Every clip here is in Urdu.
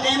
3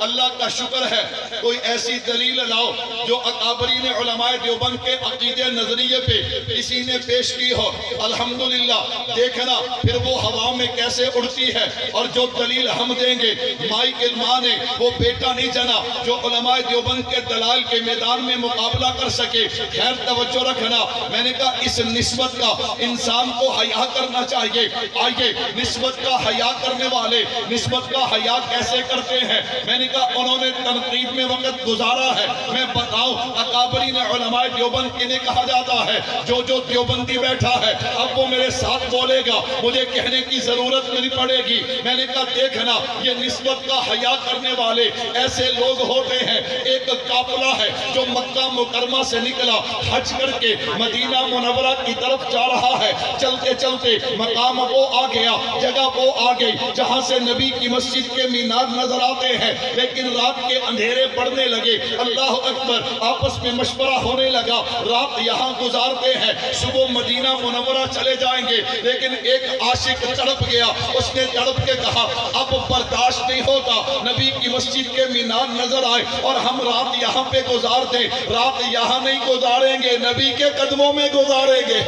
اللہ کا شکر ہے کوئی ایسی دلیل لاؤ جو اکابرین علماء دیوبند کے عقیدے نظریے پہ کسی نے پیش کی ہو. الحمدللہ دیکھنا پھر وہ ہوا میں کیسے اڑتی ہے. اور جو دلیل ہم دیں گے مائی کے ماں نے وہ بیٹا نہیں جنا جو علماء دیوبند کے دلائل کے میدان میں مقابلہ کر سکے. خیر توجہ رکھنا, میں نے کہا اس نسبت کا انسان کو حیا کرنا چاہیے. آئیے نسبت کا حیا کرنے والے نسبت کا حیا کیسے کرتے ہیں. میں نے کہا انہوں نے تنقید میں وقت گزارا ہے. میں بتاؤں اکابرین علماء دیوبند انہیں کہا جاتا ہے. جو دیوبندی بیٹھا ہے اب وہ میرے ساتھ بولے گا, مجھے کہنے کی ضرورت نہیں پڑے گی. میں نے کہا دیکھنا یہ نسبت کا حیا کرنے والے ایسے لوگ ہوتے ہیں. ایک قافلہ ہے جو مکہ مکرمہ سے نکلا حج کر کے مدینہ منورہ کی طرف جا رہا ہے. چلتے چلتے مقام وہ آ گیا, جگہ وہ آ گئی جہاں سے نبی کی مسجد کے مینار نظر آتے ہیں. لیکن رات کے اندھیرے پڑنے لگے. اللہ اکبر, آپس میں مشورہ ہونے لگا رات یہاں گزارتے ہیں, صبح مدینہ منورہ چلے جائیں گے. لیکن ایک عاشق تڑپ گیا. اس نے تڑپ کے کہا اب برداشت نہیں ہوتا نبی کی مسجد کے مینار نظر آئے اور ہم رات یہاں پہ گزار دیں. رات یہاں نہیں گزاریں گے, نبی کے قدموں میں گزاریں گے,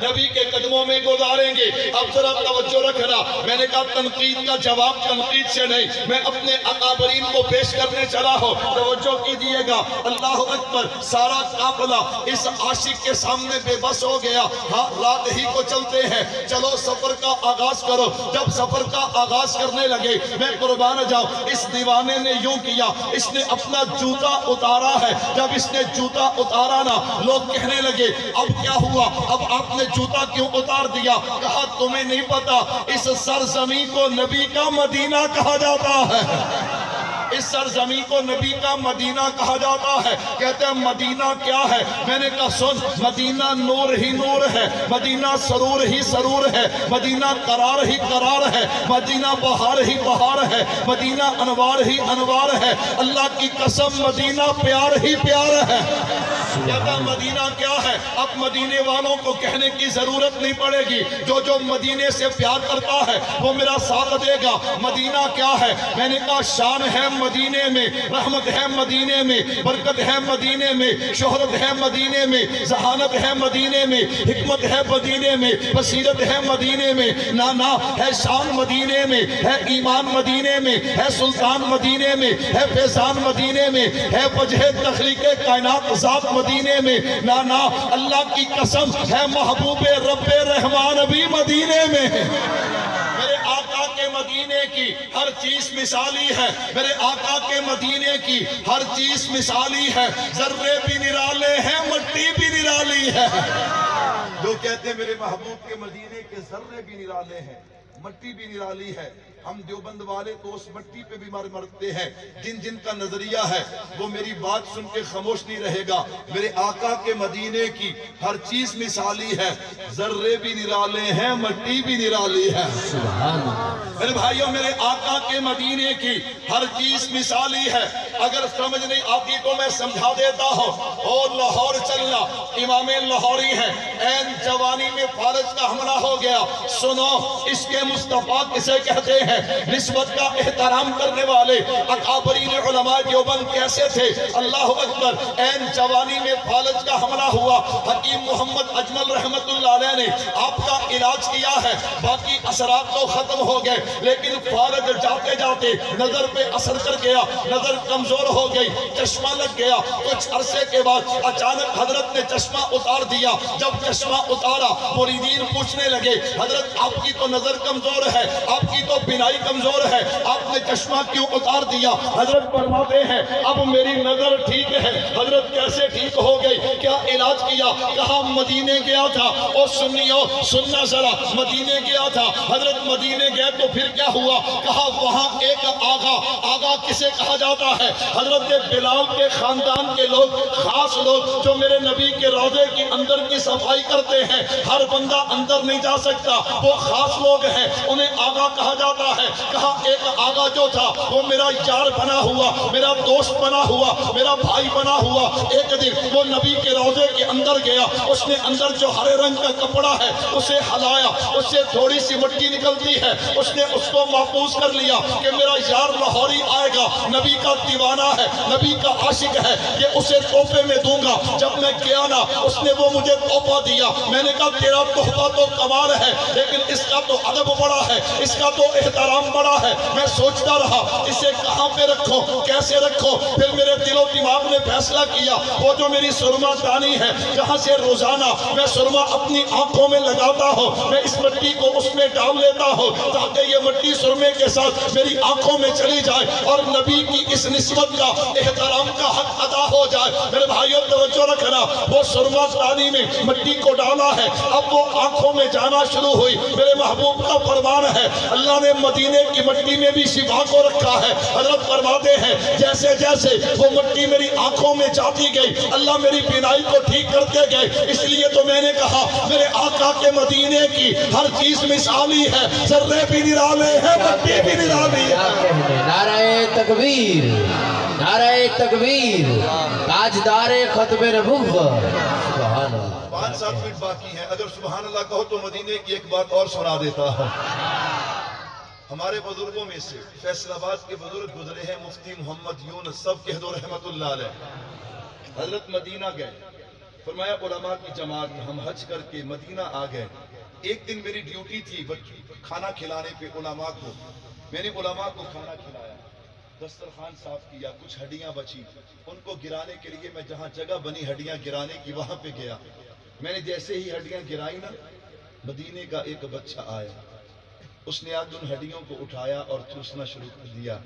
نبی کے قدموں میں گزاریں گے. اب ذرا توجہ رکھنا, میں نے کہا تنقید کا جواب تنقید سے نہیں, میں اپنے اکابرین کو پیش کرنے چلا ہوں. توجہ کیجئے گا. اللہ اکبر, سارا قافلہ اس عاشق کے سامنے بے بس ہو گیا. ہاں رات ہی کو چلتے ہیں, چلو سفر کا آغاز کرو. جب سفر کا آغاز کرنے لگے, میں قربان جاؤں اس دیوانے نے یوں کیا, اس نے اپنا جوتا اتارا ہے. جب اس نے جوتا اتارا نا, لوگ کہنے لگے اب کیا ہوا, اب آپ نے جوتا کیوں اتار دیا؟ کہا تمہیں نہیں پتا اس سرزمین کو نبی کا مدینہ کہا جاتا ہے. اس سرزمین کو نبی کا مدینہ کہا جاتا ہے. کہتے ہیں مدینہ کیا ہے؟ میں نے کہا سن, مدینہ نور ہی نور ہے, مدینہ سرور ہی سرور ہے, مدینہ قرار ہی قرار ہے, مدینہ بہار ہی بہار ہے, مدینہ انوار ہی انوار ہے. اللہ کی قسم مدینہ پیار ہی پیار ہے. کہتا مدینہ کیا ہے؟ اب مدینے والوں کو کہنے کی ضرورت نہیں پڑے گی. جو مدینے سے پیار کرتا ہے وہ میرا ساتھ دے گا. مدینہ کیا ہے؟ میں نے کہا شان ہے مدینے میں, رحمت ہے مدینے میں, برکت ہے مدینے میں, شہرت ہے مدینے میں, ذہانت ہے مدینے میں, حکمت ہے مدینے میں, بصیرت ہے مدینے میں, نانا ہے شان مدینے میں, ہے ایمان مدینے میں, ہے سلطان مدینے میں, ہے فیضان مدینے میں, ہے وجہ تخلیق کائنات ذات مدینے میں. نانا اللہ کی قسم ہے محبوب رب رحمان بھی مدینے میں. میرے آقا کے مدینے کی ہر چیز مثالی ہے, میرے آقا کے مدینے کی ہر چیز مثالی ہے. ذرے بھی نرالے ہیں, مٹی بھی نرالی ہے. جو کہتے ہیں میرے محبوب کے مدینے کے ذرے بھی نرالے ہیں, مٹی بھی نرالی ہے. ہم دیوبند والے تو اس مٹی پہ بھی مرتے ہیں. جن کا نظریہ ہے وہ میری بات سن کے خاموش نہیں رہے گا. میرے آقا کے مدینے کی ہر چیز مثالی ہے, ذرے بھی نرالے ہیں, مٹی بھی نرالی ہے. میرے بھائیوں, میرے آقا کے مدینے کی ہر چیز مثالی ہے. اگر سمجھ نہیں آتی تو میں سمجھا دیتا ہوں. اور لاہور چلنا, امام لاہوری ہے, این جوانی میں فارج کا حملہ ہو گیا. سنو اس کے مصطفیٰ کسے کہتے ہیں؟ نسبت کا احترام کرنے والے اکابرین علماء دیوبند کیسے تھے؟ اللہ اکبر, این جوانی میں فالج کا حملہ ہوا. حکیم محمد اجمل رحمت اللہ علیہ نے آپ کا علاج کیا ہے, باقی اثرات تو ختم ہو گئے, لیکن فالج جاتے جاتے نظر پہ اثر کر گیا, نظر کمزور ہو گئی, چشمہ لگ گیا. کچھ عرصے کے بعد اچانک حضرت نے چشمہ اتار دیا. جب چشمہ اتارا مریدین پوچھنے لگے حضرت آپ کی تو نظر کمزور ہے, آپ کی تو بینائی کمزور ہے, آپ نے چشمہ کیوں اتار دیا؟ حضرت فرماتے ہیں اب میری نظر ٹھیک ہے. حضرت کیسے ٹھیک ہو گئی؟ کیا علاج کیا؟ کہا مدینے گیا تھا. اور سنیو, سننا ذرا, مدینے گیا تھا. حضرت مدینے گئے تو پھر کیا ہوا؟ کہا وہاں ایک آغا کسے کہا جاتا ہے؟ حضرت بلال کے خاندان کے لوگ, خاص لوگ جو میرے نبی کے روضے کی اندر کی صفائی کرتے ہیں. ہر بندہ اندر نہیں جا سکتا, وہ خاص لوگ ہیں, انہیں آغا کہا جاتا ہے. کہا ایک آغا جو تھا وہ میرا یار بنا ہوا, میرا دوست بنا ہوا, میرا بھائی بنا ہوا. ایک دن وہ نبی کے روضے کے اندر اندر گیا، اس نے اندر جو ہرے رنگ کا کپڑا ہے اسے ہلایا، اس سے تھوڑی سی مٹی نکلتی ہے، اس نے اس کو محفوظ کر لیا کہ میرا یار لاہوری آئے گا، نبی کا دیوانہ ہے، نبی کا عاشق ہے، کہ اسے تحفے میں دوں گا۔ جب میں گیا نا اس نے وہ مجھے تحفہ دیا، میں نے کہا تیرا تحفہ تو کمال ہے لیکن اس کا تو ادب بڑا ہے، اس کا تو احترام بڑا ہے۔ میں سوچتا رہا اسے کہاں پہ رکھو، کیسے رکھو۔ پھر میرے دل و دماغ نے فیصلہ کیا وہ جو میری سرما دانی ہے جہاں سے روزانہ میں سرما اپنی آنکھوں میں لگاتا ہوں، میں اس مٹی کو اس میں ڈال لیتا ہوں تاکہ یہ مٹی سرمے کے ساتھ میری آنکھوں میں چلی جائے اور نبی کی اس نسبت کا احترام کا حق ادا ہو جائے۔ میرے بھائیوں توجہ رکھنا، وہ سرما دانی میں مٹی کو ڈالا ہے، اب وہ آنکھوں میں جانا شروع ہوئی۔ میرے محبوب کا فرمان ہے اللہ نے مدینے کی مٹی میں بھی شفا کو رکھا ہے۔ حضرت فرماتے ہیں جیسے جیسے وہ مٹی میری آنکھوں میں جاتی گئی اللہ میری بینائی کو ٹھیک کرتے گئے۔ اس لیے تو میں نے کہا میرے آقا کے مدینے کی ہر چیز مثالی ہے، ذرے بھی نرالے ہیں، مٹی بھی نرالی ہے۔ نعرہ تکبیر، نعرہ تکبیر، تاجدار ختم نبوت۔ سبحان اللہ۔ 5-7 منٹ باقی ہیں، اگر سبحان اللہ کہو تو مدینے کی ایک بات اور سنا دیتا ہوں۔ ہمارے بزرگوں میں سے فیصل آباد کے بزرگ گزرے ہیں مفتی محمد یونس، سب کہہ دو رحمت اللہ علیہ۔ حضرت مدینہ گئے، فرمایا علماء کی جماعت ہم حج کر کے مدینہ آ گئے۔ ایک دن میری ڈیوٹی تھی کھانا کھلانے پہ علماء کو، میں نے علماء کو کھانا کھلایا، دسترخوان صاف کیا، کچھ ہڈیاں بچی ان کو گرانے کے لیے میں جہاں جگہ بنی ہڈیاں گرانے کی وہاں پہ گیا۔ میں نے جیسے ہی ہڈیاں گرائی نا مدینے کا ایک بچہ آیا، اس نے آج ان ہڈیوں کو اٹھایا اور چوسنا شروع کر دیا۔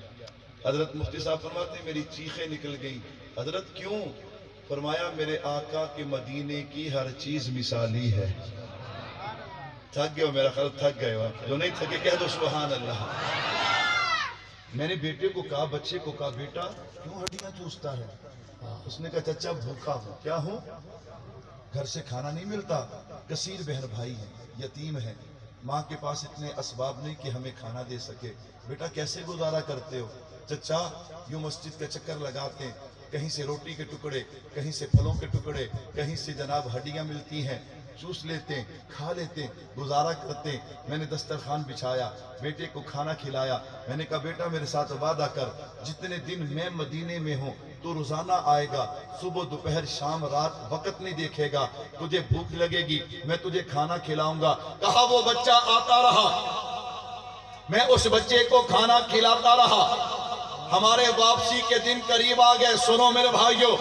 حضرت مفتی صاحب فرماتے ہیں میری چیخیں نکل گئیں۔ حضرت کیوں؟ فرمایا میرے آقا کے مدینے کی ہر چیز مثالی ہے۔ تھک گئے ہو، میرا خیال تھک گئے ہو، جو نہیں تھکے کہہ دو سبحان اللہ۔ میں نے بیٹے کو کہا، بچے کو کہا بیٹا کیوں ہڈیاں چوستا ہے؟ اس نے کہا چچا بھوکا ہوں۔ کیا ہوں؟ گھر سے کھانا نہیں ملتا، کثیر بہن بھائی ہیں، یتیم ہیں، ماں کے پاس اتنے اسباب نہیں کہ ہمیں کھانا دے سکے۔ بیٹا کیسے گزارا کرتے ہو؟ چچا یوں مسجد کا چکر لگاتے ہیں، کہیں سے روٹی کے ٹکڑے، کہیں سے پھلوں کے ٹکڑے، کہیں سے جناب ہڈیاں ملتی ہیں، چوس لیتے ہیں، کھا لیتے ہیں، گزارا کرتے ہیں۔ میں نے دسترخوان بچھایا، بیٹے کو کھانا کھلایا۔ میں نے کہا بیٹا میرے ساتھ وعدہ کر جتنے دن میں مدینے میں ہوں تو روزانہ آئے گا، صبح دوپہر شام رات وقت نہیں دیکھے گا، تجھے بھوک لگے گی میں تجھے کھانا کھلاؤں گا۔ کہا وہ بچہ آتا رہا، میں اس بچے کو کھانا کھلاتا رہا۔ ہمارے واپسی کے دن قریب آ گئے۔ سنو میرے بھائیوں،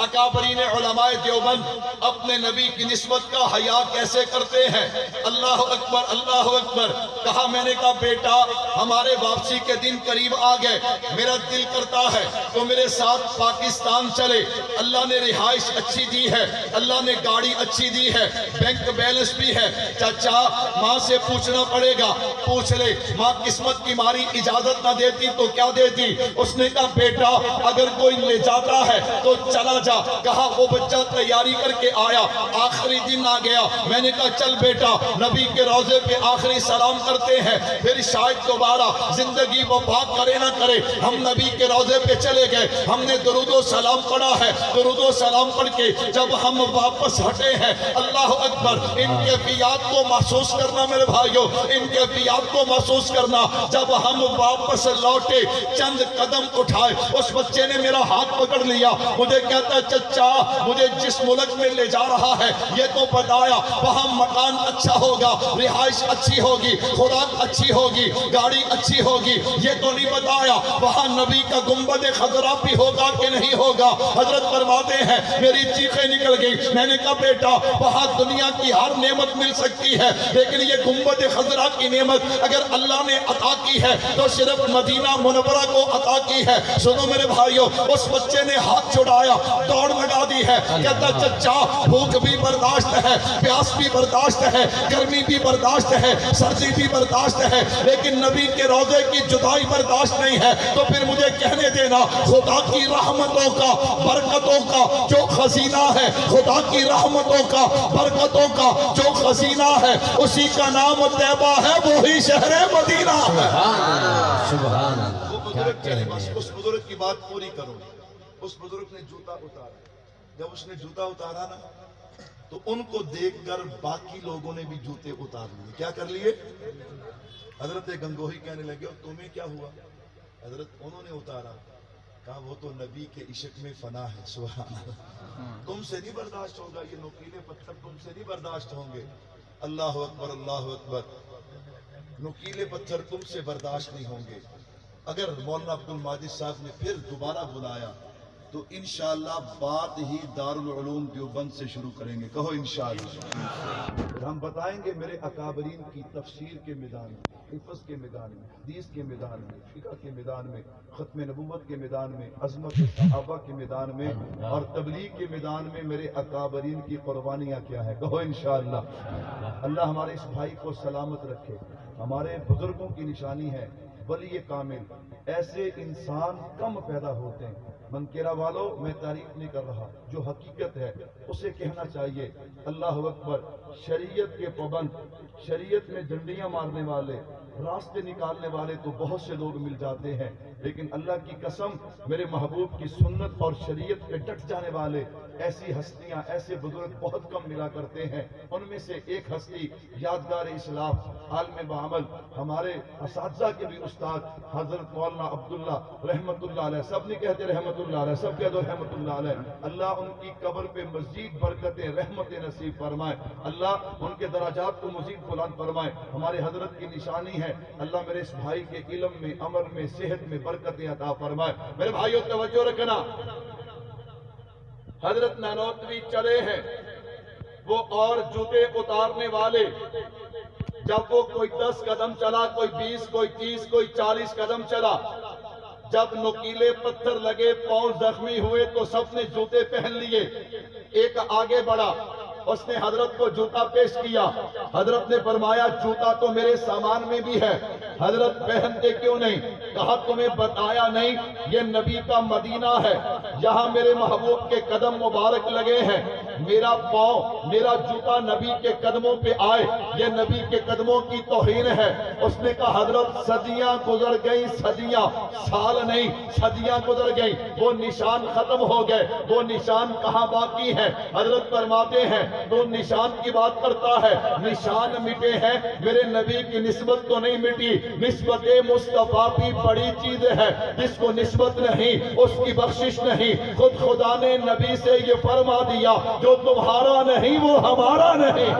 اکابرین علماء دیوبند اپنے نبی کی نسبت کا حیا کیسے کرتے ہیں؟ اللہ اکبر، اللہ اکبر۔ کہا میں نے کہا بیٹا ہمارے واپسی کے دن قریب آ گئے، میرا دل کرتا ہے تو میرے ساتھ پاکستان چلے۔ اللہ نے رہائش اچھی دی ہے، اللہ نے گاڑی اچھی دی ہے، بینک بیلنس بھی ہے۔ چچا ماں سے پوچھنا پڑے گا، پوچھ لے، ماں قسمت کی ماری اجازت نہ دیتی تو کیا دیتی؟ اس نے کہا بیٹا اگر کوئی لے جاتا ہے تو چلا جا۔ کہا وہ بچہ تیاری کر کے آیا، آخری دن آ گیا۔ میں نے کہا چل بیٹا نبی کے روضے پہ آخری سلام کرتے ہیں، پھر شاید دوبارہ زندگی وفا کرے نہ کرے۔ ہم نبی کے روضے پہ چلے گئے، ہم نے درود و سلام پڑھا ہے۔ درود و سلام پڑھ کے جب ہم واپس ہٹے ہیں، اللہ اکبر، ان کیفیات کو محسوس کرنا میرے بھائیوں، ان کیفیات کو محسوس کرنا۔ جب ہم واپس لوٹے چند قدم اٹھائے، اس بچے نے میرا ہاتھ پکڑ لیا، مجھے کہتا ہے چچا مجھے جس ملک میں لے جا رہا ہے یہ تو بتایا، وہاں مکان اچھا ہوگا، رہائش اچھی ہوگی، خوراک اچھی ہوگی، گاڑی اچھی ہوگی، یہ تو نہیں بتایا وہاں نبی کا گنبد خضرا بھی ہوگا کہ نہیں ہوگا۔ حضرت فرماتے ہیں میری چیخیں نکل گئی۔ میں نے کہا بیٹا وہاں دنیا کی ہر نعمت مل سکتی ہے لیکن یہ گنبد خضرا کی نعمت اگر اللہ نے عطا کی ہے تو صرف مدینہ منورہ کو عطا کی ہے۔ سنو میرے بھائیوں، اس بچے نے ہاتھ چھڑایا، دوڑ لگا دی ہے، کہتا چچا بھوک بھی برداشت ہے، پیاس بھی برداشت ہے، گرمی بھی برداشت ہے، سردی بھی برداشت ہے، لیکن نبی کے روضے کی جدائی برداشت نہیں ہے۔ تو پھر مجھے کہنے دینا خدا کی رحمتوں کا، برکتوں کا جو خزینہ ہے، خدا کی رحمتوں کا، برکتوں کا جو خزینہ ہے، اسی کا نام طیبہ ہے، وہی شہر مدینہ ہے۔ سبحان اللہ۔ اس بزرگ کی بات پوری کروں۔ اس بزرگ نے جوتا اتارا، جب اس نے جوتا اتارا نا تو ان کو دیکھ کر باقی لوگوں نے بھی جوتے اتار لیے. کیا کر لیے؟ حضرت گنگوہی کہنے لگے اور تمہیں کیا ہوا؟ حضرت انہوں نے اتارا. کہا وہ تو نبی کے عشق میں فنا ہے. سبحان اللہ. تم سے نہیں برداشت ہوگا یہ نوکیلے پتھر، تم سے نہیں برداشت ہوں گے. اللہ اکبر اللہ اکبر. نوکیلے پتھر تم سے برداشت نہیں ہوں گے. اگر مولانا عبد الماجد صاحب نے پھر دوبارہ بلایا تو انشاءاللہ بات ہی دارالعلوم دیوبند سے شروع کریں گے. کہو انشاءاللہ. پھر ہم بتائیں گے میرے اکابرین کی تفسیر کے میدان میں، حفظ کے میدان میں، حدیث کے میدان میں، فقہ کے میدان میں، ختم نبوت کے میدان میں، عظمت صحابہ کے میدان میں اور تبلیغ کے میدان میں میرے اکابرین کی قربانیاں کیا ہیں. کہو انشاءاللہ. اللہ ہمارے اس بھائی کو سلامت رکھے. ہمارے بزرگوں کی نشانی ہے ولی کامل. ایسے انسان کم پیدا ہوتے ہیں. منکرہ والوں میں تعریف نہیں کر رہا، جو حقیقت ہے اسے کہنا چاہیے. اللہ اکبر. شریعت کے پابند، شریعت میں ڈنڈیاں مارنے والے، راستے نکالنے والے تو بہت سے لوگ مل جاتے ہیں، لیکن اللہ کی قسم میرے محبوب کی سنت اور شریعت پہ ڈٹ جانے والے ایسی ہستیاں، ایسے بزرگ بہت کم ملا کرتے ہیں. ان میں سے ایک ہستی یادگار اسلام، عالم بعمل، ہمارے اساتذہ کے بھی استاد حضرت مولانا عبداللہ رحمت اللہ علیہ. سب نہیں کہتے رحمت اللہ علیہ، سب کہہ دو رحمت اللہ علیہ. اللہ ان کی قبر پہ مزید برکتیں رحمتیں نصیب فرمائے. اللہ ان کے درجات کو مزید بلند فرمائے. ہمارے حضرت کی نشانی ہے. اللہ میرے اس بھائی کے علم میں، عمل میں، صحت میں برکتیں عطا فرمائے. میرے بھائیوں توجہ رکھنا. حضرت نانوتوی چلے ہیں، وہ اور جوتے اتارنے والے جب وہ کوئی 10 قدم چلا، کوئی 20، کوئی 30، کوئی 40 قدم چلا، جب نوکیلے پتھر لگے، پاؤں زخمی ہوئے تو سب نے جوتے پہن لیے. ایک آگے بڑھا، اس نے حضرت کو جوتا پیش کیا. حضرت نے فرمایا جوتا تو میرے سامان میں بھی ہے، حضرت پہنتے کیوں نہیں؟ کہا تمہیں بتایا نہیں یہ نبی کا مدینہ ہے، یہاں میرے محبوب کے قدم مبارک لگے ہیں. میرا پاؤں، میرا جوتا نبی کے قدموں پہ آئے، یہ نبی کے قدموں کی توہین ہے. اس نے کہا حضرت صدیاں گزر گئیں، صدیاں، سال نہیں، صدیاں گزر گئیں، وہ نشان ختم ہو گئے، وہ نشان کہاں باقی ہیں؟ حضرت فرماتے ہیں تو نشان کی بات کرتا ہے، نشان مٹے ہیں، میرے نبی کی نسبت تو نہیں مٹی. نسبت مصطفیٰ بھی بڑی چیز ہے، جس کو نسبت نہیں اس کی بخشش نہیں. خود خدا نے نبی سے یہ فرما دیا جو تمہارا نہیں وہ ہمارا نہیں.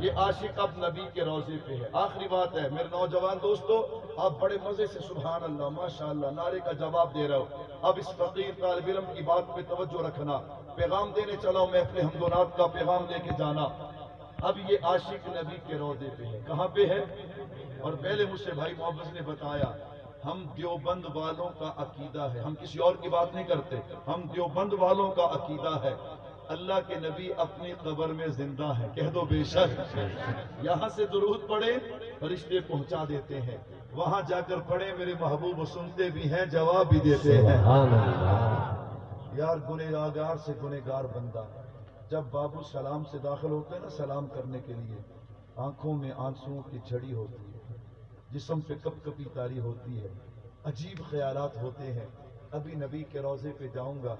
یہ عاشق اب نبی کے روضے پہ ہے. آخری بات ہے میرے نوجوان دوستو، آپ بڑے مزے سے سبحان اللہ ماشاءاللہ نعرے کا جواب دے رہے ہو. اب اس فقیر طالب علم کی بات پہ توجہ رکھنا. پیغام دینے چلا ہوں میں، اپنے حمدونات کا پیغام لے کے جانا. اب یہ عاشق نبی کے روضے پہ ہے. کہاں پہ ہے؟ اور پہلے مجھ سے بھائی محبت نے بتایا ہم دیوبند والوں کا عقیدہ ہے، ہم کسی اور کی بات نہیں کرتے، ہم دیوبند والوں کا عقیدہ ہے اللہ کے نبی اپنی قبر میں زندہ ہے. کہہ دو بے شک. یہاں سے درود پڑھے فرشتے پہنچا دیتے ہیں، وہاں جا کر پڑھے میرے محبوب سنتے بھی ہیں، جواب بھی دیتے ہیں. یار گنہگار سے گنہگار بندہ جب بابو سلام سے داخل ہوتے ہیں نا سلام کرنے کے لیے، آنکھوں میں آنسوؤں کی جھڑی ہوتی ہے، جسم پہ کپ کپی تاری ہوتی ہے، عجیب خیالات ہوتے ہیں. ابھی نبی کے روضے پہ جاؤں گا،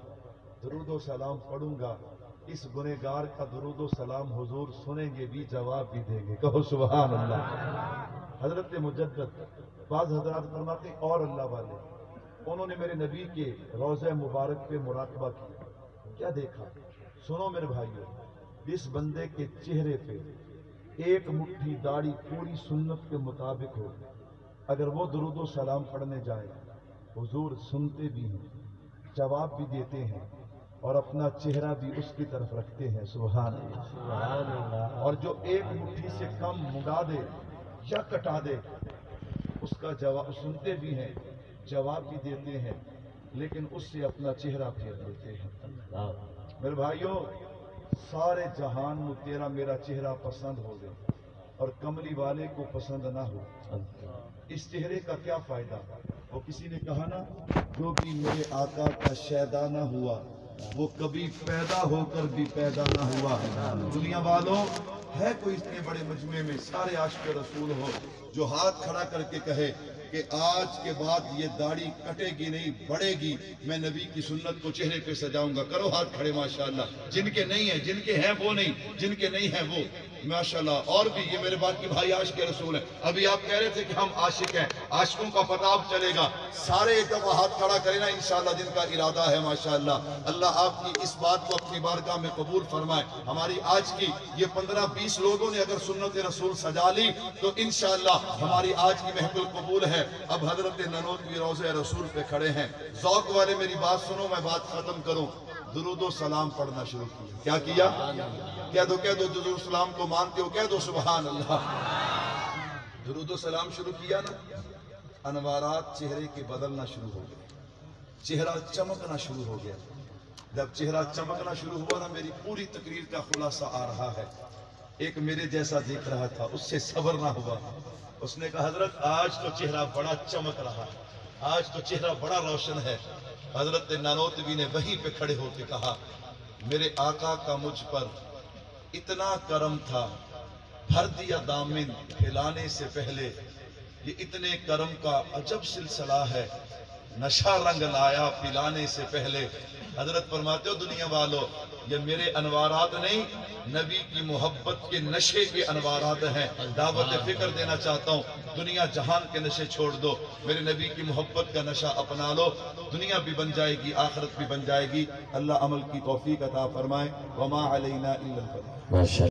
درود و سلام پڑھوں گا، اس گنہگار کا درود و سلام حضور سنیں گے بھی، جواب بھی دیں گے. کہو سبحان اللہ. حضرت مجدد بعض حضرات فرماتے ہیں اور اللہ والے، انہوں نے میرے نبی کے روضہ مبارک پہ مراقبہ کیا. کیا دیکھا؟ سنو میرے بھائیو، جس بندے کے چہرے پہ ایک مٹھی داڑھی پوری سنت کے مطابق ہو، اگر وہ درود و سلام پڑھنے جائے حضور سنتے بھی ہیں، جواب بھی دیتے ہیں اور اپنا چہرہ بھی اس کی طرف رکھتے ہیں. سبحان اللہ. اور جو ایک مٹھی سے کم مڈا دے یا کٹا دے اس کا جواب سنتے بھی ہیں، جواب بھی دیتے ہیں، لیکن اس سے اپنا چہرہ پھیر دیتے ہیں. میرے بھائیوں، سارے جہان میں تیرا میرا چہرہ پسند ہو گئے اور کملی والے کو پسند نہ ہو، اس چہرے کا کیا فائدہ؟ وہ کسی نے کہا نا جو بھی میرے آقا کا شیدا نہ ہوا وہ کبھی پیدا ہو کر بھی پیدا نہ ہوا. دنیا والوں ہے کوئی اتنے بڑے مجمع میں سارے عاشق رسول ہو، جو ہاتھ کھڑا کر کے کہے کہ آج کے بعد یہ داڑھی کٹے گی نہیں بڑھے گی، میں نبی کی سنت کو چہرے پہ سجاؤں گا، کرو ہاتھ کھڑے ماشاءاللہ۔ جن کے نہیں ہیں، جن کے ہیں وہ نہیں، جن کے نہیں ہیں وہ ماشاءاللہ۔ اور بھی یہ میرے باقی بھائی عاشق رسول ہیں۔ ابھی آپ کہہ رہے تھے کہ ہم عاشق ہیں، عاشقوں کا پتہ اب چلے گا، سارے ایک دفعہ ہاتھ کھڑا کریں نا انشاءاللہ جن کا ارادہ ہے ماشاءاللہ۔ اللہ آپ کی اس بات کو اپنی بارگاہ میں قبول فرمائے۔ ہماری آج کی یہ 15-20 لوگوں نے اگر سنت رسول سجا لی تو انشاءاللہ ہماری آج کی محفل قبول ہے۔ اب حضرت نانوتوی روضہ رسول پہ کھڑے ہیں، ذوق والے میری بات سنو، میں بات ختم کروں۔ درود و سلام پڑھنا شروع کیا، کیا کیا؟ کہہ دو درود و سلام کو مانتے ہو، کہہ دو سبحان اللہ۔ درود و سلام شروع کیا نا، انوارات چہرے کے بدلنا شروع ہو گئے، چہرہ چمکنا شروع ہو گیا۔ جب چہرہ چمکنا شروع ہوا نا، میری پوری تقریر کا خلاصہ آ رہا ہے۔ ایک میرے جیسا دیکھ رہا تھا، اس سے صبر نہ ہوا، اس نے کہا حضرت آج تو چہرہ بڑا چمک رہا ہے، آج تو چہرہ بڑا روشن ہے۔ حضرت نانوتوی نے وہیں پہ کھڑے ہو کے کہا میرے آقا کا مجھ پر اتنا کرم تھا، بھر دیا دامن پھیلانے سے پہلے، یہ اتنے کرم کا عجب سلسلہ ہے، نشہ رنگ لایا پلانے سے پہلے۔ حضرت فرماتے ہو دنیا والو یہ میرے انوارات نہیں، نبی کی محبت کے نشے کے انوارات ہیں۔ دعوت فکر دینا چاہتا ہوں، دنیا جہان کے نشے چھوڑ دو، میرے نبی کی محبت کا نشہ اپنا لو، دنیا بھی بن جائے گی، آخرت بھی بن جائے گی۔ اللہ عمل کی توفیق عطا فرمائے۔ وما علینا الا البلاغ۔